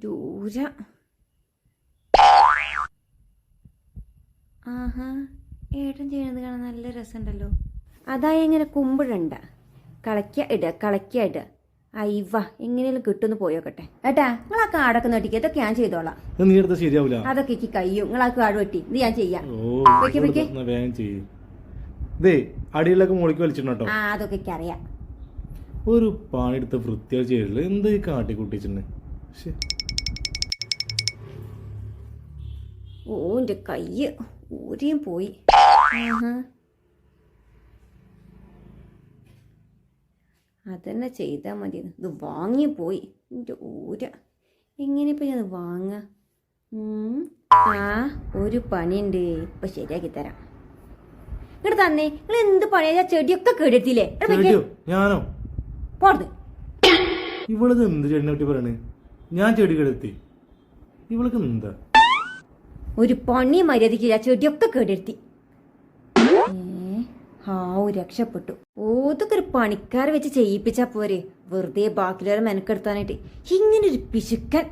ദൂര. ആഹാ, ഏട്ടൻ ചെയ്യണത് കാണാൻ നല്ല രസമുണ്ടല്ലോ. അതായി ഇങ്ങനെ കുമ്പിടണ്ട, കളയ്ക്ക ഇടുക. അയ്വ, എങ്ങനെയും കിട്ടുമെന്ന് പോയോക്കട്ടെ. ഏട്ടാ, നിങ്ങൾ ആ കാടൊക്കെ നട്ടിക്ക്, ഇതൊക്കെ ഞാൻ ചെയ്തോളാം. ശരിയാവില്ല, അതൊക്കെ എനിക്ക് കഴിയും. നിങ്ങൾ ആ കാട് വെട്ടി ഇത് ഞാൻ ചെയ്യാം. അടിയിലൊക്കെ മുകളിലേക്ക് വലിച്ചിട്ടോ. ആ, അതൊക്കെ എനിക്ക് അറിയാം. ഒരു പണിയെടുത്ത് വൃത്തിയായി ചെയ്തില്ല, എന്ത് കാട്ടിക്കുട്ടിച്ചിട്ടുണ്ട്. ഓന്റെ കയ്യ് ഊരിയും പോയി. അതന്നെ ചെയ്താൽ മതി. ഇത് വാങ്ങിപ്പോയി എൻ്റെ ഊര. എങ്ങനെയിപ്പോൾ ഞാൻ വാങ്ങാം? ഒരു പണിയുണ്ട്, ഇപ്പം ശരിയാക്കി തരാം. ഇങ്ങോട്ട് തന്നെ. നിങ്ങൾ എന്ത് പണിയാ? ചെടിയൊക്കെ കേടെടുത്തില്ലേ? ഞാനോ? പോർന്ന്. ഇവളത് എന്ത് ചെടിനെ പറ്റി പറയണേ? ഞാൻ ചെടി കേടെടുത്തി? ഇവൾക്ക് എന്താ ഒരു പണി മര്യാദക്കില്ല, ചെടിയൊക്കെ കേടെടുത്തി. രക്ഷപ്പെട്ടു. ഓതൊക്കെ ഒരു പണിക്കാരെ വെച്ച് ചെയ്യിപ്പിച്ചാ പോരെ, വെറുതെ ബാക്കിയുള്ളവരെ മെനക്കെടുത്താനായിട്ട്. ഇങ്ങനൊരു പിശുക്കൻ.